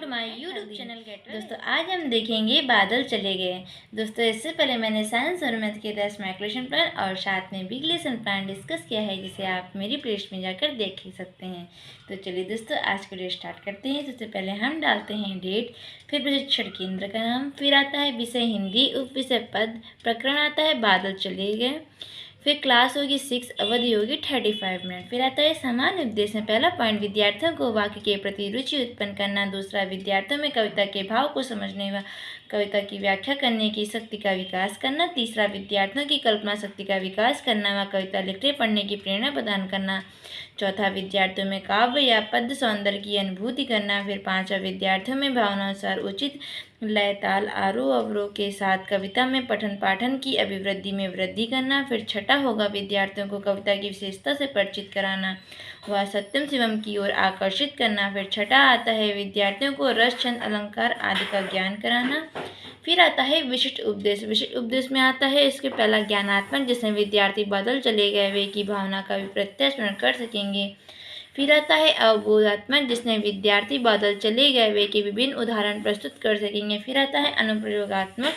My YouTube channel दोस्तों, आज हम देखेंगे बादल चले गए। दोस्तों, इससे पहले मैंने साइंस और मैथ के 10 माइक्रोलेशन प्लान और साथ में बिग लेसन प्लान डिस्कस किया है, जिसे आप मेरी प्लेलिस्ट में जाकर देख ही सकते हैं। तो चलिए दोस्तों, आज के लिए स्टार्ट करते हैं। सबसे पहले हम डालते हैं डेट, फिर प्रशिक्षण केंद्र का नाम, फिर आता है विषय हिंदी, उप विषय पद, प्रकरण आता है बादल चले गए, फिर क्लास होगी 6, अवधि होगी 35 मिनट। फिर आता है सामान्य उद्देश्य में पहला पॉइंट विद्यार्थियों को वाक्य के प्रति रुचि उत्पन्न करना, दूसरा विद्यार्थियों में कविता के भाव को समझने व कविता की व्याख्या करने की शक्ति का विकास करना, तीसरा विद्यार्थियों की कल्पना शक्ति का विकास करना व कविता लिखने पढ़ने की प्रेरणा प्रदान करना, चौथा विद्यार्थियों में काव्य या पद्य सौंदर्य की अनुभूति करना, फिर पांचवा विद्यार्थियों में भावनानुसार उचित लय ताल आरोह अवरोह के साथ कविता में पठन पाठन की अभिवृद्धि में वृद्धि करना, फिर छठा होगा विद्यार्थियों को कविता की विशेषता से परिचित कराना व सत्यम शिवम की ओर आकर्षित करना, फिर छठा आता है विद्यार्थियों को रस छंद अलंकार आदि का ज्ञान कराना। फिर आता है विशिष्ट उपदेश। विशिष्ट उपदेश में आता है इसके पहला ज्ञानात्मक, जिसमें विद्यार्थी बादल चले गए वे की भावना का भी प्रत्यक्ष कर सकेंगे। फिर आता है अवबोधात्मक, जिसमें विद्यार्थी बादल चले गए वे के विभिन्न उदाहरण प्रस्तुत कर सकेंगे। फिर आता है अनुप्रयोगात्मक,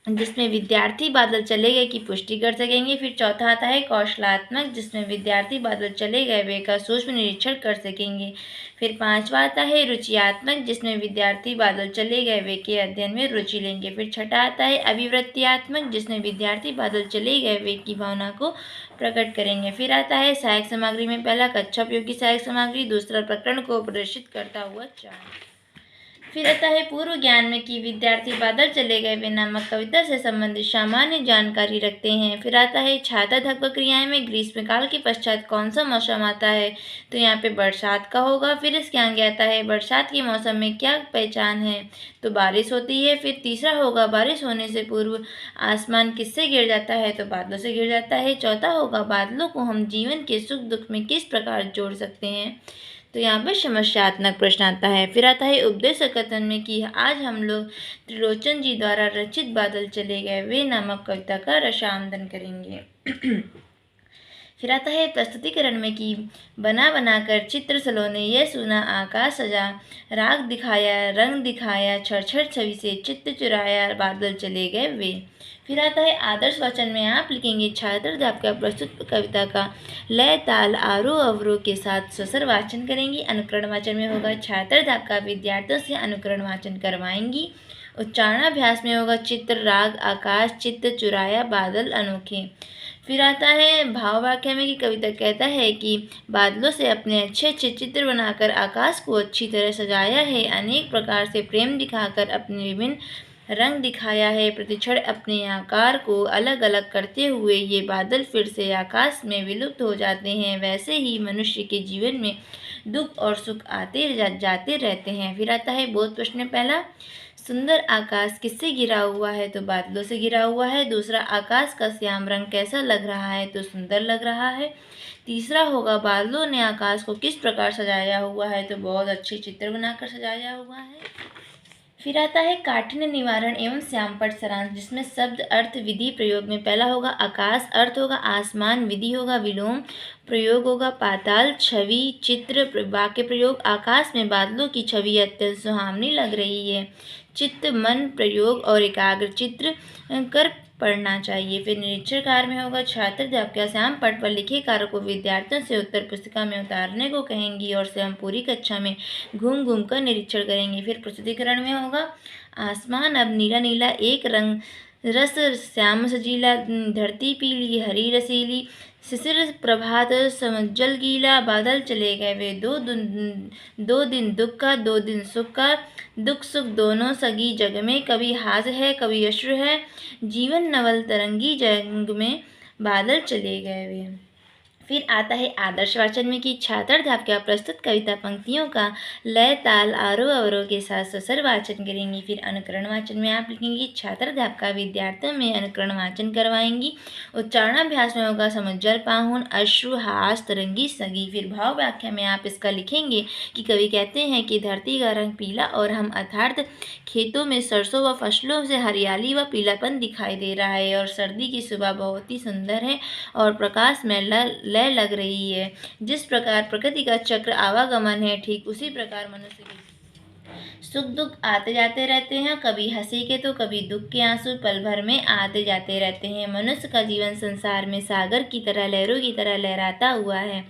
जिसमें विद्यार्थी बादल चले गए की पुष्टि कर सकेंगे। फिर चौथा आता है कौशलात्मक, जिसमें विद्यार्थी बादल चले गए वे का सूक्ष्म निरीक्षण कर सकेंगे। फिर पांचवा आता है रुचियात्मक, जिसमें विद्यार्थी बादल चले गए वे के अध्ययन में रुचि लेंगे। फिर छठा आता है अभिवृत्त्यात्मक, जिसमें विद्यार्थी बादल चले गए वे की भावना को प्रकट करेंगे। फिर आता है सहायक सामग्री में पहला कक्षा उपयोगी सहायक सामग्री, दूसरा प्रकरण को प्रदर्शित करता हुआ चार्ट। फिर आता है पूर्व ज्ञान में कि विद्यार्थी बादल चले गए वे नामक कविता से संबंधित सामान्य जानकारी रखते हैं। फिर आता है छाता क्रियाएं में ग्रीष्मकाल के पश्चात कौन सा मौसम आता है, तो यहाँ पे बरसात का होगा। फिर इसके आगे आता है बरसात के मौसम में क्या पहचान है, तो बारिश होती है। फिर तीसरा होगा बारिश होने से पूर्व आसमान किससे घिर जाता है, तो बादलों से घिर जाता है। चौथा होगा बादलों को हम जीवन के सुख दुख में किस प्रकार जोड़ सकते हैं, तो यहाँ पर समस्यात्मक प्रश्न आता है। फिर आता है उपदेश कथन में कि आज हम लोग त्रिलोचन जी द्वारा रचित बादल चले गए वे नामक कविता का रसामदन करेंगे। फिर आता है प्रस्तुतिकरण में कि बना बनाकर चित्र सलोने यह सुना आकाश सजा, राग दिखाया रंग दिखाया, छड़ छवि से चित्त चुराया, बादल चले गए वे। फिर आता है आदर्श वाचन में आप लिखेंगे छात्र अध्यापिका प्रस्तुत कविता का लय ताल आरोह अवरोह के साथ स्वसर वाचन करेंगी। अनुकरण वाचन में होगा छात्र अध्यापिका विद्यार्थियों से अनुकरण वाचन करवाएंगी। उच्चारणाभ्यास में होगा चित्र राग आकाश चित्त चुराया बादल अनोखे। फिर आता है भाव व्याख्या में कि कविता कहता है कि बादलों से अपने अच्छे अच्छे चित्र बनाकर आकाश को अच्छी तरह सजाया है, अनेक प्रकार से प्रेम दिखाकर अपने विभिन्न रंग दिखाया है, प्रतिक्षण अपने आकार को अलग अलग करते हुए ये बादल फिर से आकाश में विलुप्त हो जाते हैं। वैसे ही मनुष्य के जीवन में दुख और सुख आते जाते रहते हैं। फिर आता है बोध प्रश्न पहला, सुंदर आकाश किससे घिरा हुआ है, तो बादलों से घिरा हुआ है। दूसरा आकाश का श्याम रंग कैसा लग रहा है, तो सुंदर लग रहा है। तीसरा होगा बादलों ने आकाश को किस प्रकार सजाया हुआ है, तो बहुत अच्छे चित्र बनाकर सजाया हुआ है। फिर आता है काठिन्य निवारण एवं श्यामपट सारांश, जिसमें शब्द अर्थ विधि प्रयोग में पहला होगा आकाश, अर्थ होगा आसमान, विधि होगा विलोम, प्रयोग होगा पाताल, छवि चित्र वाक्य प्रयोग आकाश में बादलों की छवि अत्यंत सुहावनी लग रही है, चित्त मन प्रयोग और एकाग्र चित्र कर पढ़ना चाहिए। फिर निरीक्षण कार्य में होगा छात्र अध्यापिका श्याम पट पर लिखे कार्य को विद्यार्थियों से उत्तर पुस्तिका में उतारने को कहेंगी और स्वयं पूरी कक्षा में घूम घूम कर निरीक्षण करेंगे। फिर प्रस्तुतिकरण में होगा आसमान अब नीला नीला एक रंग रस श्याम सजीला, धरती पीली हरी रसीली, शिशिर प्रभात समुज्जल गीला, बादल चले गए वे दो दिन दुख का दो दिन सुख का, दुख सुख दोनों सगी जग में, कभी हास है कभी अश्रु है, जीवन नवल तरंगी जंग में, बादल चले गए वे। फिर आता है आदर्श वाचन में कि छात्र अध्यापिका प्रस्तुत कविता पंक्तियों का लय ताल आरोह अवरोह के साथ स्वसर वाचन करेंगी। फिर अनुकरण वाचन में आप लिखेंगी छात्र अध्यापिका विद्यार्थियों में अनुकरण वाचन करवाएंगी। उच्चारणाभ्यास में होगा समुज्जल पाहुन अश्रु हास तरंगी सगी। फिर भाव व्याख्या में आप इसका लिखेंगे कि कवि कहते हैं कि धरती का रंग पीला और हम अर्थात खेतों में सरसों व फसलों से हरियाली व पीलापन दिखाई दे रहा है और सर्दी की सुबह बहुत ही सुंदर है और प्रकाश में लय लग रही है। जिस प्रकार प्रकृति का चक्र आवागमन है, ठीक उसी प्रकार मनुष्य की सुख दुख आते जाते रहते हैं, कभी हंसी के तो कभी दुख के आंसू पल भर में आते जाते रहते हैं। मनुष्य का जीवन संसार में सागर की तरह, लहरों की तरह लहराता हुआ है।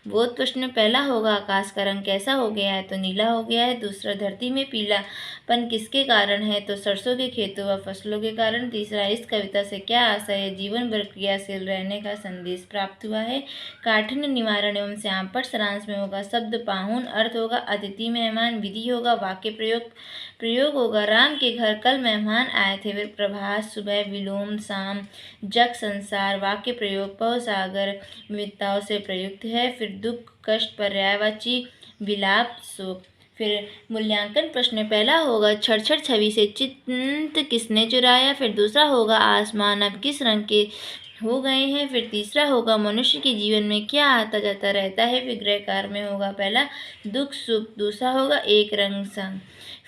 बोध प्रश्न पहला होगा, आकाश का रंग कैसा हो गया है? तो नीला हो गया है। दूसरा, धरती में पीलापन किसके कारण है? तो सरसों के खेतों व फसलों के कारण। तीसरा, इस कविता से क्या आशय है? जीवन भर क्रियाशील रहने का संदेश प्राप्त हुआ है। काठिन्य निवारण एवं श्यामपट्ट सारांश में होगा शब्द पाहुन, अर्थ होगा अतिथि मेहमान, विधि होगा वाक्य प्रयोग होगा राम के घर कल मेहमान आए थे। फिर प्रभात, सुबह, विलोम, शाम, जग, संसार, वाक्य प्रयोग पव सागर विविधताओं से प्रयुक्त है। फिर दुख, कष्ट, पर्यायवाची, विलाप, शोक। फिर मूल्यांकन प्रश्न पहला होगा, छड़ छवि से चित्त किसने चुराया? फिर दूसरा होगा, आसमान अब किस रंग के हो गए हैं? फिर तीसरा होगा, मनुष्य के जीवन में क्या आता जाता रहता है? फिर गृहकार में होगा पहला दुख सुख, दूसरा होगा एक रंग संग।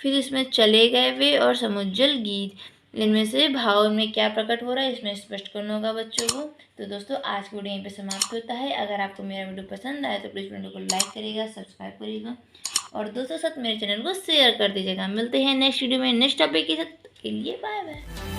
फिर इसमें चले गए वे और समुज्जल गीत, इनमें से भाव में क्या प्रकट हो रहा है इसमें स्पष्ट करना होगा बच्चों को। तो दोस्तों आज की वीडियो यहीं पे समाप्त होता है। अगर आपको मेरा वीडियो पसंद आए तो प्लीज़ वीडियो को लाइक करिएगा, सब्सक्राइब करिएगा और दोस्तों के साथ मेरे चैनल को शेयर कर दीजिएगा। मिलते हैं नेक्स्ट वीडियो में नेक्स्ट टॉपिक के साथ। के लिए बाय बाय।